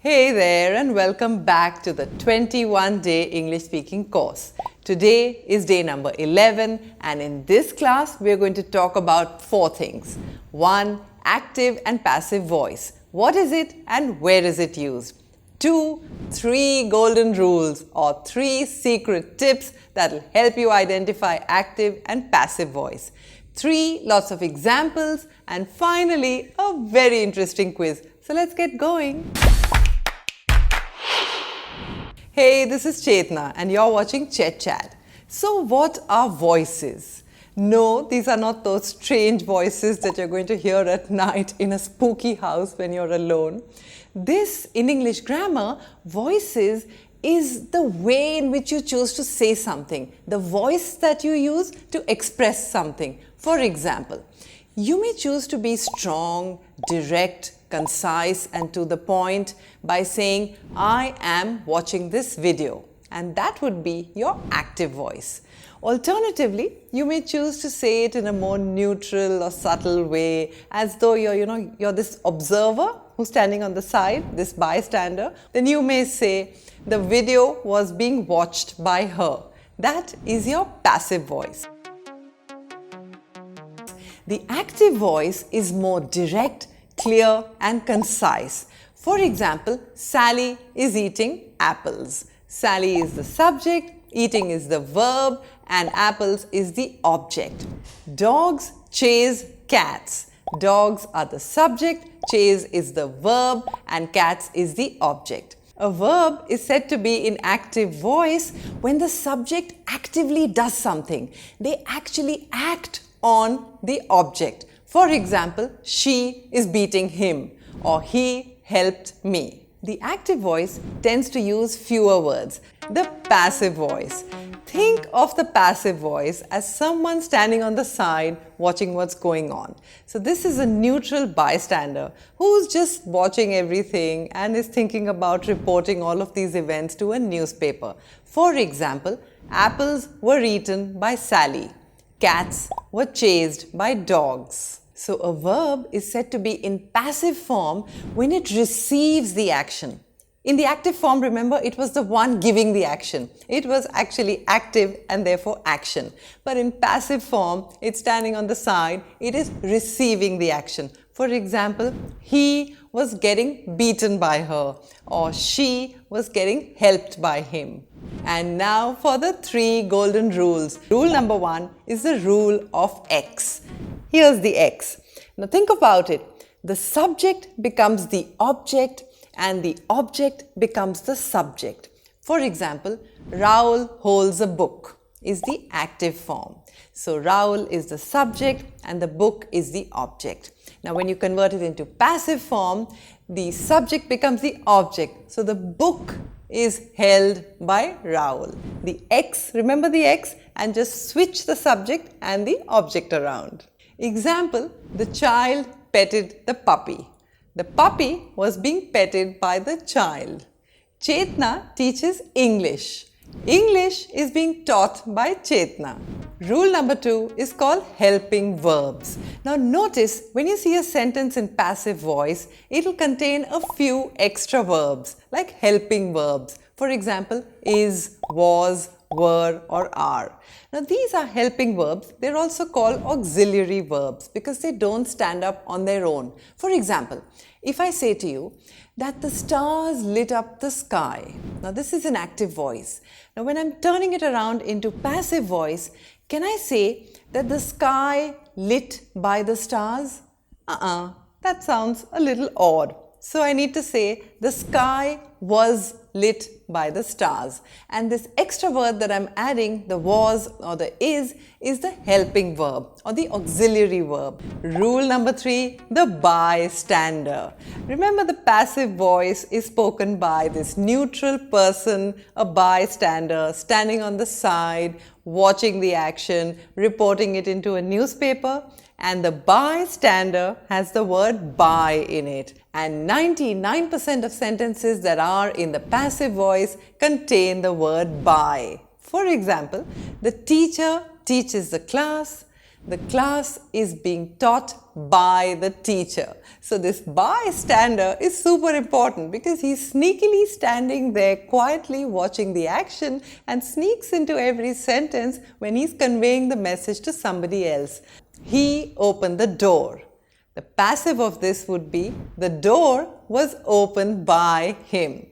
Hey there and welcome back to the 21-day English speaking course. Today is day number 11 and in this class we are going to talk about 4 things. 1. Active and passive voice. What is it and where is it used? 2. 3 golden rules or 3 secret tips that will help you identify active and passive voice. 3. Lots of examples and finally a very interesting quiz. So let's get going. Hey, this is Chetna and you're watching ChetChat. So what are voices? No, these are not those strange voices that you're going to hear at night in a spooky house when you're alone. This, in English grammar, voices is the way in which you choose to say something, the voice that you use to express something. For example, you may choose to be strong, direct, concise and to the point by saying, I am watching this video, and that would be your active voice. Alternatively, you may choose to say it in a more neutral or subtle way, as though you're this observer who's standing on the side, this bystander. Then you may say, the video was being watched by her. That is your passive voice. The active voice is more direct, clear and concise. For example, Sally is eating apples. Sally is the subject, eating is the verb and apples is the object. Dogs chase cats. Dogs are the subject, chase is the verb and cats is the object. A verb is said to be in active voice when the subject actively does something. They actually act on the object. For example, she is beating him or he helped me. The active voice tends to use fewer words. The passive voice. Think of the passive voice as someone standing on the side watching what's going on. So this is a neutral bystander who's just watching everything and is thinking about reporting all of these events to a newspaper. For example, apples were eaten by Sally. Cats were chased by dogs. So a verb is said to be in passive form when it receives the action. In the active form, remember, it was the one giving the action. It was actually active and therefore action. But in passive form, it's standing on the side, it is receiving the action. For example, he was getting beaten by her or she was getting helped by him. And now for the 3 golden rules. Rule number 1 is the rule of X. Here's the X. Now think about it. The subject becomes the object and the object becomes the subject. For example, Raoul holds a book is the active form. So Raoul is the subject and the book is the object. Now when you convert it into passive form, the subject becomes the object. So the book is held by Raoul. The X, remember the X, and just switch the subject and the object around. Example, the child petted the puppy. The puppy was being petted by the child. Chetna teaches English. English is being taught by Chetna. Rule number 2 is called helping verbs. Now notice when you see a sentence in passive voice, it will contain a few extra verbs like helping verbs. For example, is, was, were or are. Now these are helping verbs. They're also called auxiliary verbs because they don't stand up on their own. For example, if I say to you that the stars lit up the sky. Now this is an active voice. Now when I'm turning it around into passive voice, can I say that the sky lit by the stars? That sounds a little odd. So I need to say the sky was lit by the stars. And this extra word that I'm adding, the was or the is the helping verb or the auxiliary verb. Rule number 3, the bystander. Remember the passive voice is spoken by this neutral person, a bystander, standing on the side, watching the action, reporting it into a newspaper. And the bystander has the word by in it. And 99% of sentences that are in the passive voice contain the word by. For example, the teacher teaches the class, The class is being taught by the teacher. So this bystander is super important because he's sneakily standing there quietly watching the action and sneaks into every sentence when he's conveying the message to somebody else. He opened the door. The passive of this would be the door was opened by him.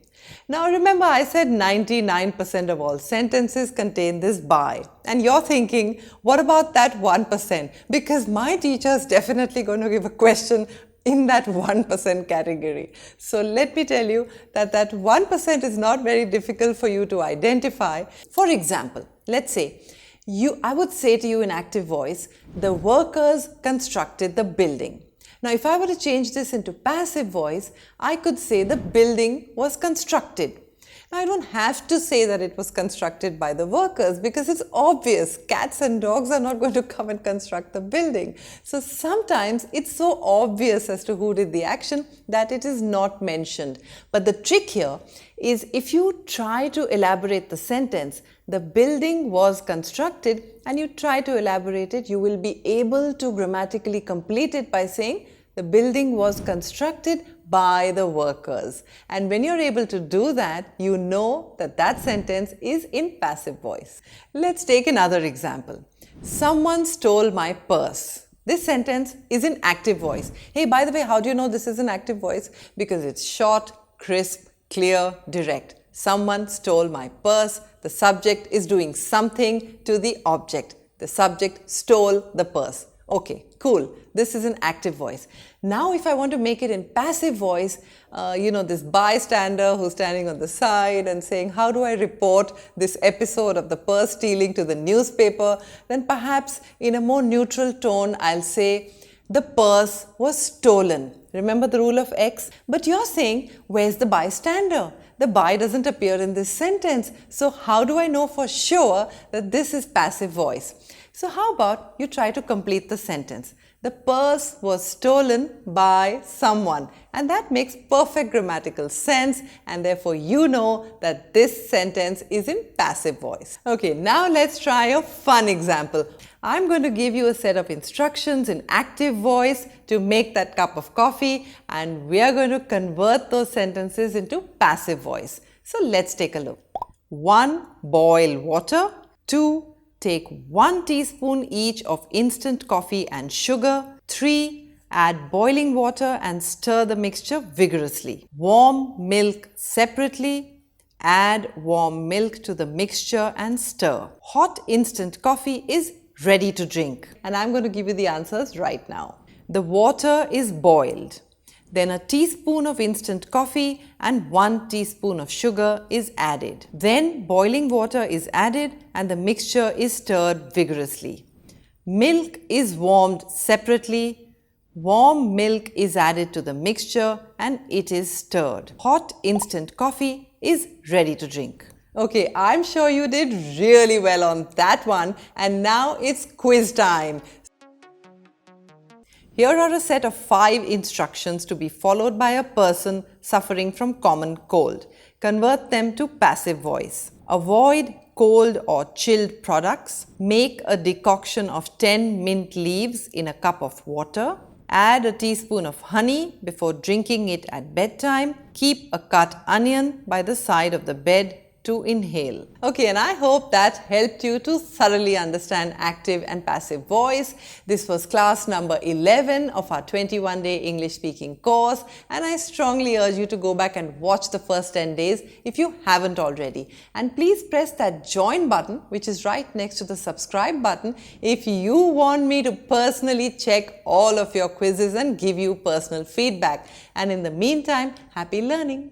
Now remember, I said 99% of all sentences contain this by. And you're thinking, what about that 1%? Because my teacher is definitely going to give a question in that 1% category. So let me tell you that 1% is not very difficult for you to identify. For example, let's say, I would say to you in active voice, the workers constructed the building. Now, if I were to change this into passive voice, I could say the building was constructed. Now, I don't have to say that it was constructed by the workers because it's obvious. Cats and dogs are not going to come and construct the building. So sometimes it's so obvious as to who did the action that it is not mentioned. But the trick here is if you try to elaborate the sentence, the building was constructed, and you try to elaborate it, you will be able to grammatically complete it by saying the building was constructed by the workers. And when you're able to do that, you know that that sentence is in passive voice. Let's take another example. Someone stole my purse. This sentence is in active voice. Hey, by the way, how do you know this is in active voice? Because it's short, crisp, clear, direct. Someone stole my purse. The subject is doing something to the object. The subject stole the purse. Okay, cool. This is an active voice. Now, if I want to make it in passive voice, this bystander who's standing on the side and saying, how do I report this episode of the purse stealing to the newspaper? Then perhaps in a more neutral tone, I'll say, the purse was stolen. Remember the rule of X? But you're saying, where's the bystander? The by doesn't appear in this sentence. So how do I know for sure that this is passive voice? So how about you try to complete the sentence? The purse was stolen by someone. And that makes perfect grammatical sense, and therefore you know that this sentence is in passive voice. Okay, now let's try a fun example. I'm going to give you a set of instructions in active voice to make that cup of coffee, and we are going to convert those sentences into passive voice. So let's take a look. 1. Boil water. 2. Take 1 teaspoon each of instant coffee and sugar. 3. Add boiling water and stir the mixture vigorously. Warm milk separately. Add warm milk to the mixture and stir. Hot instant coffee is ready to drink. And I'm going to give you the answers right now. The water is boiled. Then a teaspoon of instant coffee and 1 teaspoon of sugar is added. Then boiling water is added and the mixture is stirred vigorously. Milk is warmed separately. Warm milk is added to the mixture and it is stirred. Hot instant coffee is ready to drink. Okay, I'm sure you did really well on that one, and now it's quiz time. Here are a set of 5 instructions to be followed by a person suffering from common cold. Convert them to passive voice. Avoid cold or chilled products. Make a decoction of 10 mint leaves in a cup of water. Add a teaspoon of honey before drinking it at bedtime. Keep a cut onion by the side of the bed to inhale. Okay, and I hope that helped you to thoroughly understand active and passive voice. This was class number 11 of our 21-day English speaking course, and I strongly urge you to go back and watch the first 10 days if you haven't already. And please press that join button, which is right next to the subscribe button, if you want me to personally check all of your quizzes and give you personal feedback. And in the meantime, happy learning!